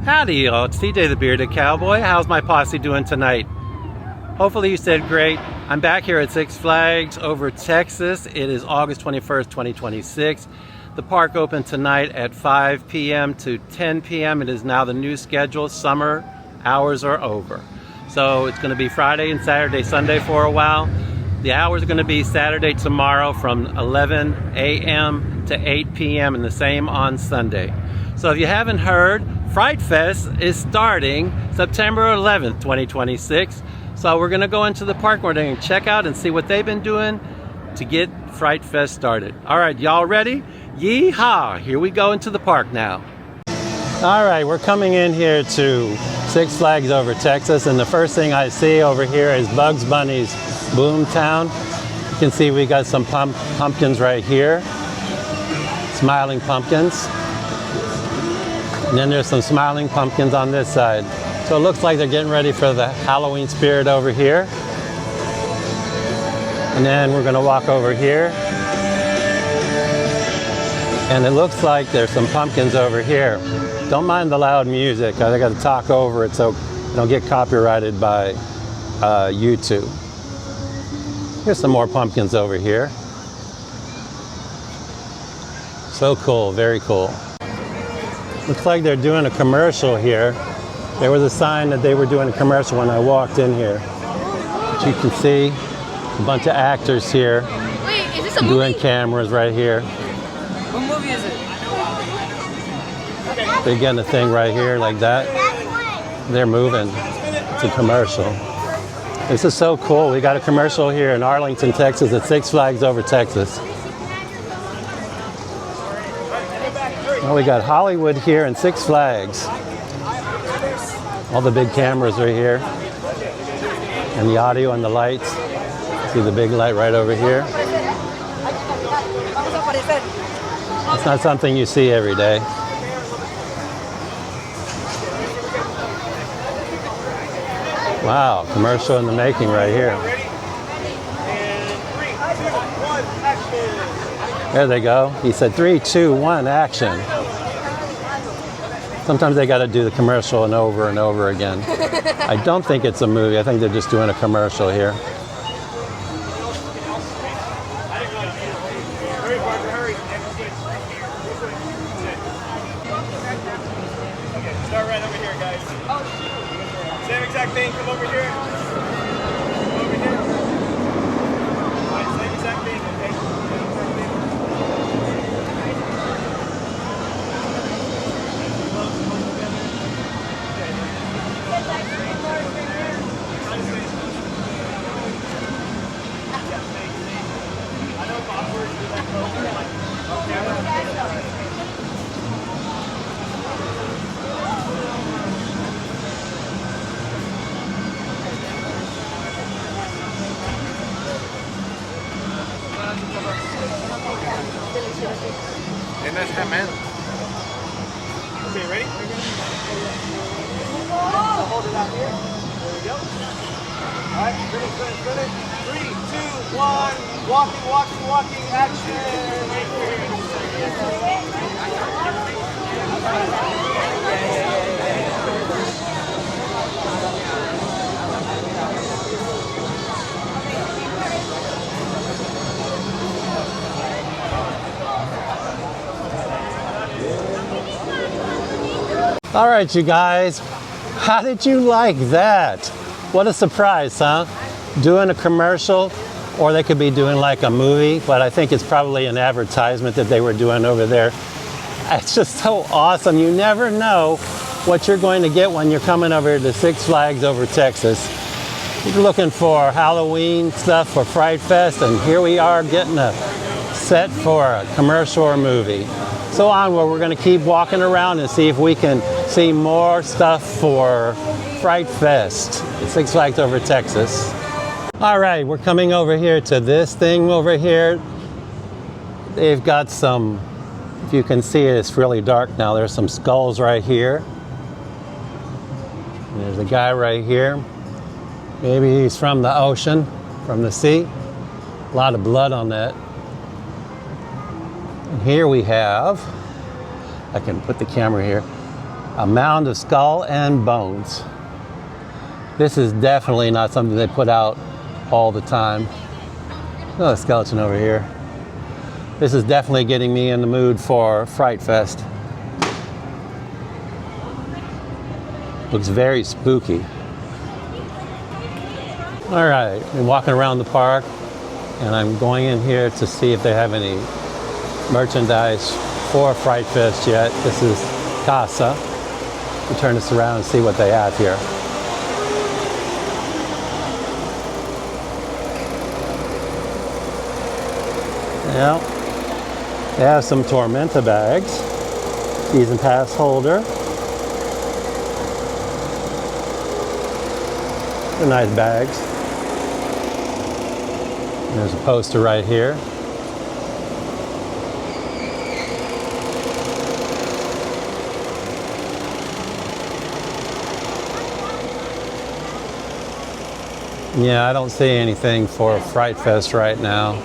Howdy, y'all. It's TJ the Bearded Cowboy. How's my posse doing tonight? Hopefully you said great. I'm back here at Six Flags over Texas. It is August 21st, 2026. The park opened tonight at 5 p.m. to 10 p.m. It is now the new schedule. Summer hours are over. So it's going to be Friday and Saturday, Sunday for a while. The hours are going to be Saturday tomorrow from 11 a.m. to 8 p.m. and the same on Sunday. So if you haven't heard, Fright Fest is starting September 11th, 2026. So we're going to go into the park. We're going to check out and see what they've been doing to get Fright Fest started. All right, y'all ready? Yeehaw! Here we go into the park now. All right, we're coming in here to Six Flags over Texas, and the first thing I see over here is Bugs Bunny's Boomtown. You can see we got some pumpkins right here, smiling pumpkins. And then there's some smiling pumpkins on this side. So it looks like they're getting ready for the Halloween spirit over here. And then we're gonna walk over here. And it looks like there's some pumpkins over here. Don't mind the loud music. I gotta talk over it so I don't get copyrighted by YouTube. Here's some more pumpkins over here. So cool, very cool. Looks like they're doing a commercial here. There was a sign that they were doing a commercial when I walked in here. But you can see a bunch of actors here. Wait, is this a doing movie? Cameras right here. What movie is it? They're getting a thing right here like that. They're moving. It's a commercial. This is so cool. We got a commercial here in Arlington, Texas at Six Flags over Texas. Well, we got Hollywood here and Six Flags. All the big cameras are here. And the audio and the lights. See the big light right over here? It's not something you see every day. Wow, commercial in the making right here. There they go. He said 3, 2, 1, action. Sometimes they got to do the commercial and over again. I don't think it's a movie. I think they're just doing a commercial here. Start right over here, guys. Same exact thing. Come over here. Come over here. All right, same exact thing. Okay. And that's that man. Okay, ready? Hold it out here. There we go. All right, finish. 3, 2, 1. Walking, action. All right, you guys. How did you like that? What a surprise, huh? Doing a commercial, or they could be doing like a movie, but I think it's probably an advertisement that they were doing over there. It's just so awesome. You never know what you're going to get when you're coming over to Six Flags over Texas. You're looking for Halloween stuff for Fright Fest, and here we are getting a set for a commercial or movie. So onward, we're going to keep walking around and see if we can see more stuff for Fright Fest at Six Flags over Texas. All right, we're coming over here to this thing over here. They've got some, if you can see it, it's really dark now. There's some skulls right here. And there's a guy right here. Maybe he's from the ocean, from the sea. A lot of blood on that. And here we have, I can put the camera here. A mound of skull and bones. This is definitely not something they put out all the time. Oh, a skeleton over here. This is definitely getting me in the mood for Fright Fest. Looks very spooky. All right, I'm walking around the park and I'm going in here to see if they have any merchandise for Fright Fest yet. This is Casa. We'll turn this around and see what they have here. Yeah, they have some Tormenta bags. Season pass holder. They're nice bags. There's a poster right here. Yeah, I don't see anything for Fright Fest right now.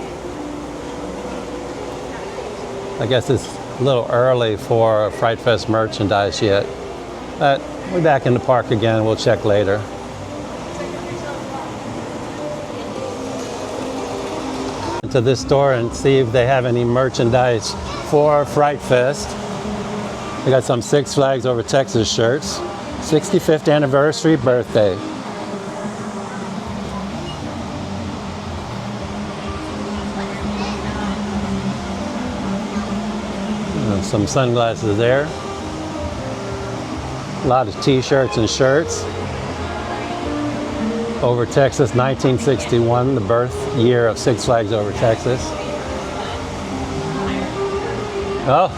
I guess it's a little early for Fright Fest merchandise yet. But we're back in the park again. We'll check later. To this store and see if they have any merchandise for Fright Fest. They got some Six Flags Over Texas shirts. 65th anniversary birthday. Some sunglasses there. A lot of t-shirts and shirts. Over Texas, 1961, the birth year of Six Flags Over Texas. Oh.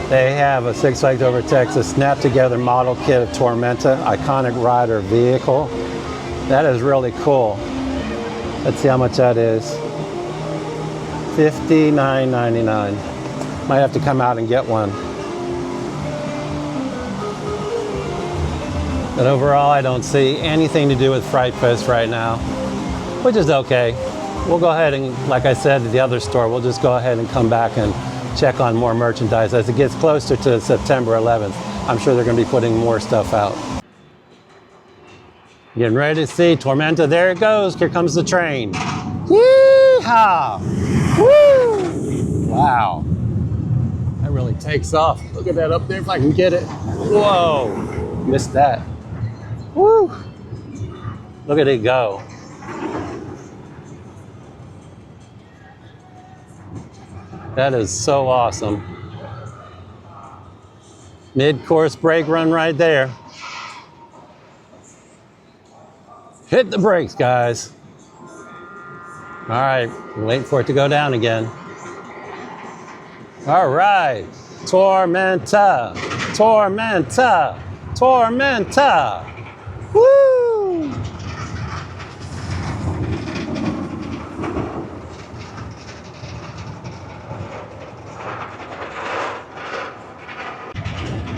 They have a Six Flags Over Texas snap together model kit of Tormenta, iconic rider vehicle. That is really cool. Let's see how much that is. $59.99. Might have to come out and get one. But overall, I don't see anything to do with Fright Fest right now, which is okay. We'll go ahead and, like I said at the other store, we'll just go ahead and come back and check on more merchandise as it gets closer to September 11th. I'm sure they're going to be putting more stuff out. Getting ready to see Tormenta. There it goes. Here comes the train. Yee-haw! Woo! Wow. That really takes off. Look at that up there if I can get it. Whoa. Missed that. Woo! Look at it go. That is so awesome. Mid-course brake run right there. Hit the brakes, guys. All right, waiting for it to go down again. All right, Tormenta, Tormenta, Tormenta. Woo!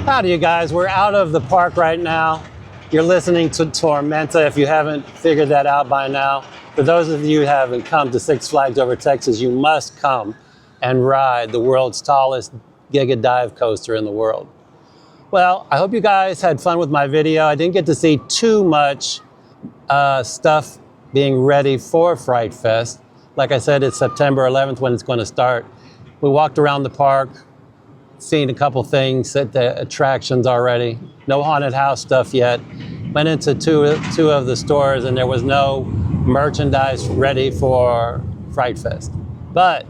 Howdy, you guys. We're out of the park right now. You're listening to Tormenta, if you haven't figured that out by now. For those of you who haven't come to Six Flags Over Texas, you must come and ride the world's tallest Giga dive coaster in the world. Well, I hope you guys had fun with my video. I didn't get to see too much stuff being ready for Fright Fest. Like I said, it's September 11th when it's going to start. We walked around the park, seen a couple things at the attractions already. No haunted house stuff yet. Went into two of the stores and there was no merchandise ready for Fright Fest. But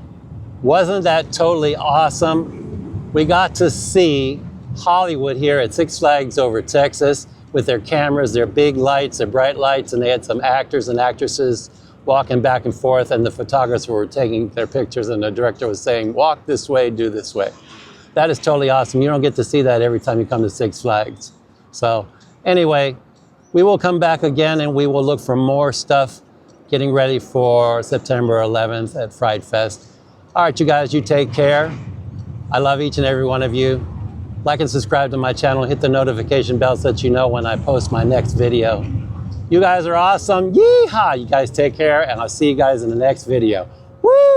wasn't that totally awesome? We got to see Hollywood here at Six Flags Over Texas with their cameras, their big lights, their bright lights, and they had some actors and actresses walking back and forth, and the photographers were taking their pictures and the director was saying, walk this way, do this way. That is totally awesome. You don't get to see that every time you come to Six Flags. So anyway, we will come back again and we will look for more stuff getting ready for September 11th at Fright Fest. All right, you guys, you take care. I love each and every one of you. Like and subscribe to my channel. Hit the notification bell so that you know when I post my next video. You guys are awesome. Yeehaw! You guys take care, and I'll see you guys in the next video. Woo!